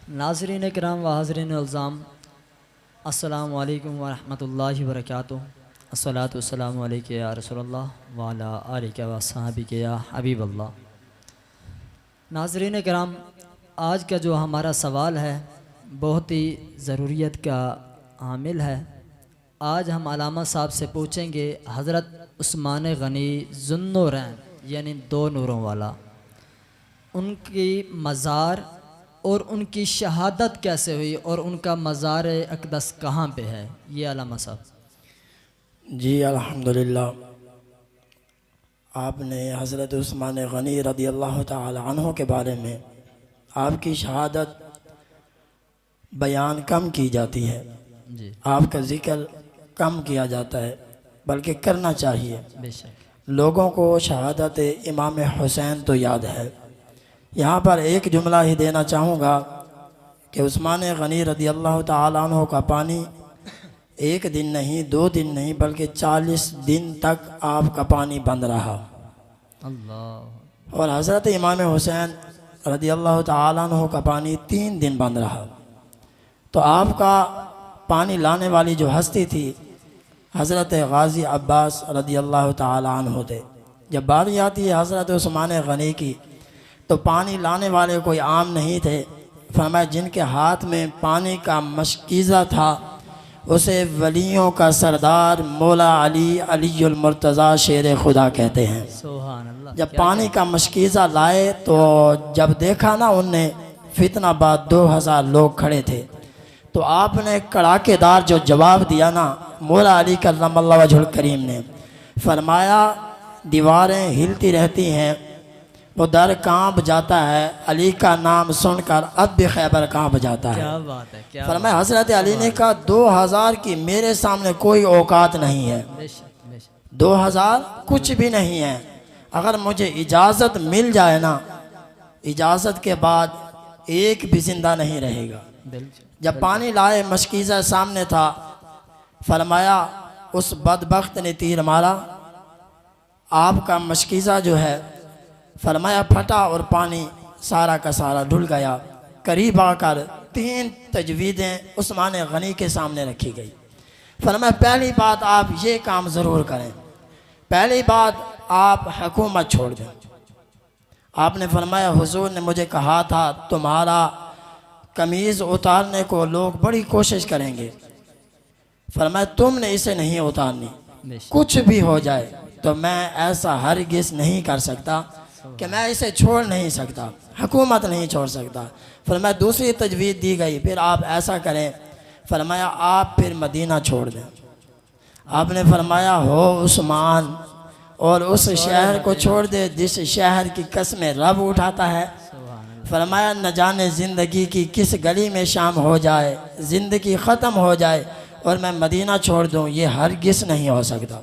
ناظرین کرام و حاضرین الزام، السلام علیکم ورحمۃ اللہ وبرکاتہ۔ الصلاۃ والسلام علیک یا رسول اللہ وعلی آلک و اصحابک یا حبیب اللہ۔ ناظرین کرام، آج کا جو ہمارا سوال ہے بہت ہی ضروریت کا حامل ہے۔ آج ہم علامہ صاحب سے پوچھیں گے حضرت عثمان غنی ذو النورین یعنی دو نوروں والا، ان کی مزار اور ان کی شہادت کیسے ہوئی اور ان کا مزار اقدس کہاں پہ ہے، یہ علامہ صاحب۔ جی الحمدللہ، آپ نے حضرت عثمان غنی رضی اللہ تعالی عنہ کے بارے میں آپ کی شہادت بیان کم کی جاتی ہے، جی آپ کا ذکر کم کیا جاتا ہے، بلکہ کرنا چاہیے۔ بے شک لوگوں کو شہادت امام حسین تو یاد ہے۔ یہاں پر ایک جملہ ہی دینا چاہوں گا کہ عثمان غنی رضی اللہ تعالیٰ عنہ کا پانی ایک دن نہیں، 2 دن نہیں، بلکہ 40 دن تک آپ کا پانی بند رہا۔ اللہ، اور حضرت امام حسین رضی اللہ تعالیٰ عنہ کا پانی 3 دن بند رہا۔ تو آپ کا پانی لانے والی جو ہستی تھی حضرت غازی عباس رضی اللہ تعالیٰ عنہ تھے۔ جب باری آتی ہے حضرت عثمان غنی کی تو پانی لانے والے کوئی عام نہیں تھے۔ فرمایا جن کے ہاتھ میں پانی کا مشکیزہ تھا اسے ولیوں کا سردار مولا علی علی المرتضیٰ شیر خدا کہتے ہیں۔ سبحان اللہ۔ جب پانی کا مشکیزہ لائے تو جب دیکھا نا ان نے فتنہ بعد 2000 لوگ کھڑے تھے، تو آپ نے کڑاکے دار جو جواب دیا نا مولا علی کرم اللہ وجہ الکریم نے، فرمایا دیواریں ہلتی رہتی ہیں، وہ در کانپ جاتا ہے، علی کا نام سن کر اب بھی خیبر کانپ جاتا ہے۔ کیا بات ہے، کیا فرمایا حضرت علی نے کہا 2000 کی میرے سامنے کوئی اوقات نہیں ہے، بے شک بے شک 2000 کچھ بھی نہیں ہے۔ اگر مجھے اجازت مل جائے نا، اجازت کے بعد ایک بھی زندہ نہیں رہے گا۔ بالکل۔ جب پانی لائے مشکیزہ سامنے تھا، فرمایا اس بدبخت نے تیر مارا، آپ کا مشکیزہ جو ہے فرمایا پھٹا اور پانی سارا کا سارا ڈھل گیا۔ قریب آ کر 3 تجویزیں عثمان غنی کے سامنے رکھی گئی۔ فرمایا پہلی بات آپ یہ کام ضرور کریں، پہلی بات آپ حکومت چھوڑ دیں۔ آپ نے فرمایا حضور نے مجھے کہا تھا تمہارا قمیض اتارنے کو لوگ بڑی کوشش کریں گے، فرمایا تم نے اسے نہیں اتارنی، بے شک کچھ بھی ہو جائے تو میں ایسا ہرگز نہیں کر سکتا کہ میں اسے چھوڑ نہیں سکتا، حکومت نہیں چھوڑ سکتا۔ فرمایا دوسری تجویز دی گئی، پھر آپ ایسا کریں، فرمایا آپ پھر مدینہ چھوڑ دیں۔ آپ نے فرمایا ہو عثمان اور اس شہر کو چھوڑ دے جس شہر کی قسمیں رب اٹھاتا ہے۔ فرمایا نہ جانے زندگی کی کس گلی میں شام ہو جائے، زندگی ختم ہو جائے اور میں مدینہ چھوڑ دوں، یہ ہرگز نہیں ہو سکتا۔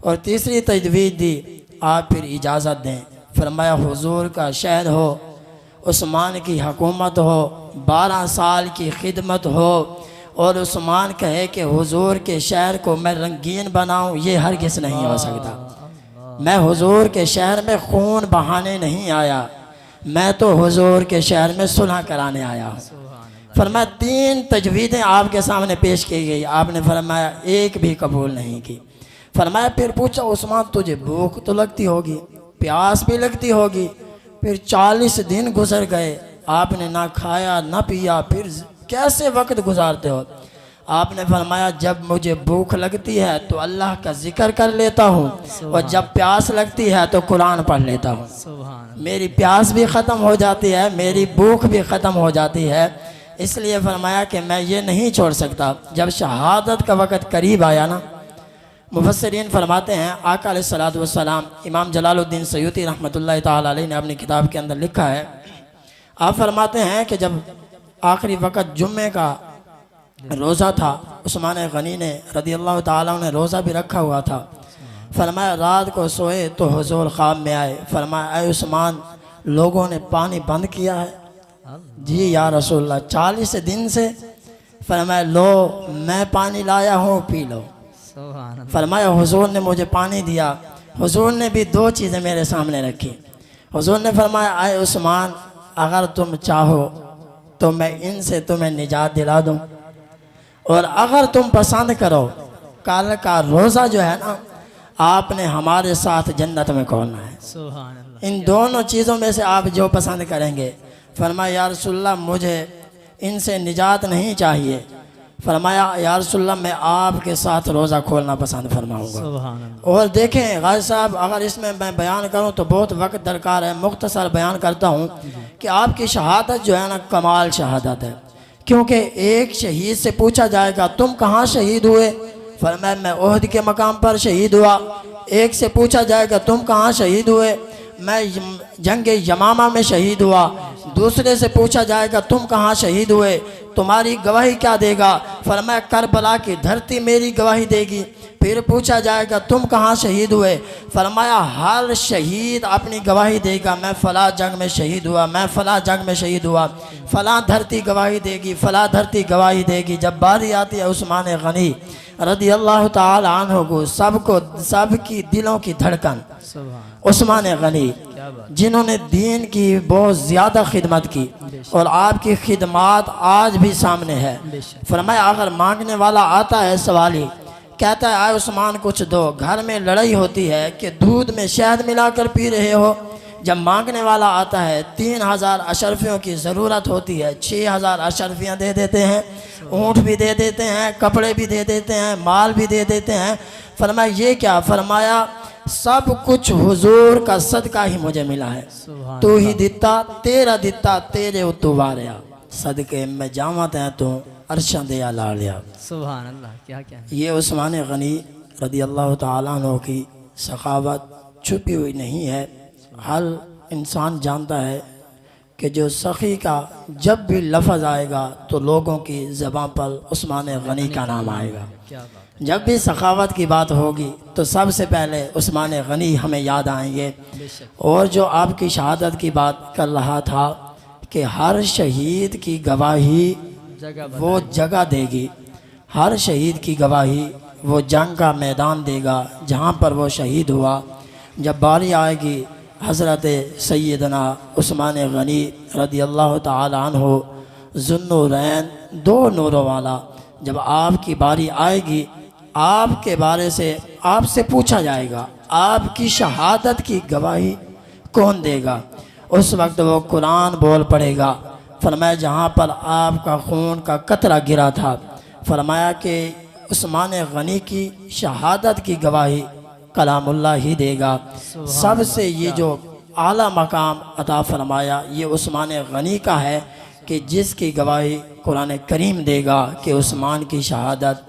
اور تیسری تجویز دی، آپ پھر اجازت دیں۔ فرمایا حضور کا شہر ہو، عثمان کی حکومت ہو، 12 سال کی خدمت ہو، اور عثمان کہے کہ حضور کے شہر کو میں رنگین بناؤں، یہ ہرگز نہیں ہو سکتا۔ میں حضور کے شہر میں خون بہانے نہیں آیا، میں تو حضور کے شہر میں صلح کرانے آیا ہوں۔ فرمایا 3 تجویزیں آپ کے سامنے پیش کی گئی، آپ نے فرمایا ایک بھی قبول نہیں کی۔ فرمایا پھر پوچھا عثمان تجھے بھوک تو لگتی ہوگی، پیاس بھی لگتی ہوگی، پھر 40 دن گزر گئے، آپ نے نہ کھایا نہ پیا، پھر کیسے وقت گزارتے ہو؟ آپ نے فرمایا جب مجھے بھوک لگتی ہے تو اللہ کا ذکر کر لیتا ہوں، اور جب پیاس لگتی ہے تو قرآن پڑھ لیتا ہوں۔ سبحان میری پیاس بھی ختم ہو جاتی ہے، میری بھوک بھی ختم ہو جاتی ہے، اس لیے فرمایا کہ میں یہ نہیں چھوڑ سکتا۔ جب شہادت کا وقت قریب آیا نا، مفسرین فرماتے ہیں آقا علیہ السلام، امام جلال الدین سیوطی رحمۃ اللہ تعالی علیہ نے اپنی کتاب کے اندر لکھا ہے، آپ فرماتے ہیں کہ جب آخری وقت جمعے کا روزہ تھا، عثمان غنی نے رضی اللہ تعالیٰ نے روزہ بھی رکھا ہوا تھا۔ فرمایا رات کو سوئے تو حضور خواب میں آئے، فرمایا اے عثمان لوگوں نے پانی بند کیا ہے؟ جی یا رسول اللہ 40 دن سے۔ فرمایا لو میں پانی لایا ہوں، پی لو۔ سبحان اللہ۔ فرمایا حضور نے مجھے پانی دیا، حضور نے بھی 2 چیزیں میرے سامنے رکھی۔ حضور نے فرمایا اے عثمان اگر تم چاہو تو میں ان سے تمہیں نجات دلا دوں، اور اگر تم پسند کرو کل کا روزہ جو ہے نا آپ نے ہمارے ساتھ جنت میں کھولنا ہے۔ سبحان اللہ۔ ان دونوں چیزوں میں سے آپ جو پسند کریں گے۔ فرمایا یا رسول اللہ مجھے ان سے نجات نہیں چاہیے۔ فرمایا یا رسول اللہ میں آپ کے ساتھ روزہ کھولنا پسند فرماؤں گا۔ سبحان اللہ۔ اور دیکھیں غازی صاحب، اگر اس میں بیان کروں تو بہت وقت درکار ہے، مختصر بیان کرتا ہوں کہ آپ کی شہادت جو ہے نا کمال شہادت ہے، کیونکہ ایک شہید سے پوچھا جائے گا تم کہاں شہید ہوئے؟ فرمایا میں احد کے مقام پر شہید ہوا۔ ایک سے پوچھا جائے گا تم کہاں شہید ہوئے؟ میں جنگ یمامہ میں شہید ہوا۔ دوسرے سے پوچھا جائے گا تم کہاں شہید ہوئے؟ تمہاری گواہی کیا دے گا؟ فرمایا کربلا کی دھرتی میری گواہی دے گی۔ پھر پوچھا جائے گا تم کہاں شہید ہوئے؟ فرمایا ہر شہید اپنی گواہی دے گا، میں فلاں جنگ میں شہید ہوا، میں فلاں جنگ میں شہید ہوا۔ فلاں دھرتی گواہی دے گی، فلاں دھرتی گواہی دے گی۔ جب باری آتی ہے عثمان غنی رضی اللہ تعالی عنہ کو، سب کی دلوں کی دھڑکن سبحان عثمان غنی، کیا بات۔ جنہوں نے دین کی بہت زیادہ خدمت کی اور آپ کی خدمات آج بھی سامنے ہے۔ بے شک۔ فرمایا اگر مانگنے والا آتا ہے سوالی، کہتا ہے آئے عثمان کچھ دو، گھر میں لڑائی ہوتی ہے کہ دودھ میں شہد ملا کر پی رہے ہو۔ جب مانگنے والا آتا ہے 3000 اشرفیوں کی ضرورت ہوتی ہے، 6000 اشرفیاں دے دیتے ہیں، اونٹ بھی دے دیتے ہیں، کپڑے بھی دے دیتے ہیں، مال بھی دے دیتے ہیں۔ فرمایا یہ کیا؟ فرمایا سب کچھ حضور کا صدقہ ہی مجھے ملا ہے، سبحان تو ہی دتا تیرے اتو واریا، صدقے میں جامت ہے تو عرشاں دیا لالیا۔ سبحان اللہ، کیا کیا ہے۔ یہ عثمان غنی رضی اللہ تعالیٰ عنہ کی سخاوت چھپی ہوئی نہیں ہے، ہر انسان جانتا ہے کہ جو سخی کا جب بھی لفظ آئے گا تو لوگوں کی زبان پر عثمان غنی کا نام آئے گا۔ کیا بات ہے۔ جب بھی سخاوت کی بات ہوگی تو سب سے پہلے عثمان غنی ہمیں یاد آئیں گے۔ بے شک۔ اور جو آپ کی شہادت کی بات کر رہا تھا کہ ہر شہید کی گواہی جگہ وہ جگہ دے گی، ہر شہید کی گواہی وہ جنگ کا میدان دے گا جہاں پر وہ شہید ہوا۔ جب باری آئے گی حضرت سیدنا عثمان غنی رضی اللہ تعالی عنہ ذوالنورین، دو نوروں والا، جب آپ کی باری آئے گی آپ کے بارے سے آپ سے پوچھا جائے گا آپ کی شہادت کی گواہی کون دے گا؟ اس وقت وہ قرآن بول پڑے گا۔ فرمایا جہاں پر آپ کا خون کا قطرہ گرا تھا، فرمایا کہ عثمان غنی کی شہادت کی گواہی کلام اللہ ہی دے گا۔ سب سے یہ جو اعلیٰ مقام عطا فرمایا یہ عثمان غنی کا ہے کہ جس کی گواہی قرآن کریم دے گا کہ عثمان کی شہادت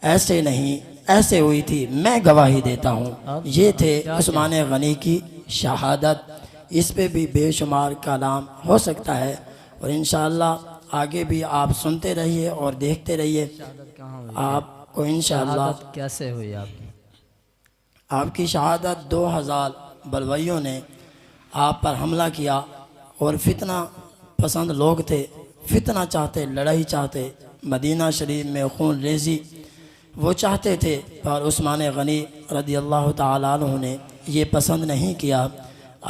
ایسے نہیں ایسے ہوئی تھی، میں گواہی دیتا ہوں۔ یہ تھے عثمان غنی کی شہادت۔ اس پہ بھی بے شمار کلام ہو سکتا ہے، اور انشاءاللہ آگے بھی آپ سنتے رہیے اور دیکھتے رہیے۔ شہادت کہاں ہوئی؟ آپ کو انشاءاللہ شہادت کیسے ہوئی آپ کی؟ آپ کی شہادت 2000 بلوائیوں نے آپ پر حملہ کیا، اور فتنہ پسند لوگ تھے، فتنہ چاہتے، لڑائی چاہتے، مدینہ شریف میں خون ریزی وہ چاہتے تھے، پر عثمان غنی رضی اللہ تعالیٰ عنہ نے یہ پسند نہیں کیا۔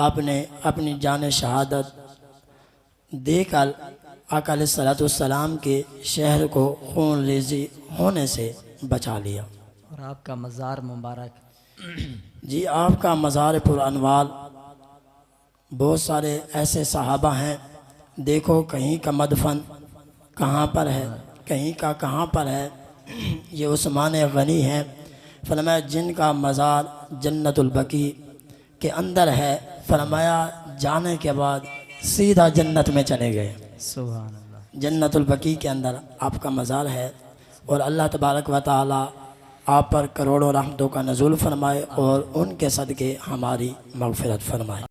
آپ نے اپنی جان شہادت دے کر آقا علیہ السلام کے شہر کو خون ریزی ہونے سے بچا لیا۔ اور آپ کا مزار مبارک؟ جی آپ کا مزار پر انوار، بہت سارے ایسے صحابہ ہیں، دیکھو کہیں کا مدفن کہاں پر ہے، کہیں کا کہاں پر ہے، یہ عثمان غنی ہیں۔ فرمایا جن کا مزار جنت البقیع کے اندر ہے، فرمایا جانے کے بعد سیدھا جنت میں چلے گئے۔ سبحان اللہ۔ جنت البقیع کے اندر آپ کا مزار ہے، اور اللہ تبارک و تعالی آپ پر کروڑوں رحمتوں کا نزول فرمائے اور ان کے صدقے ہماری مغفرت فرمائے۔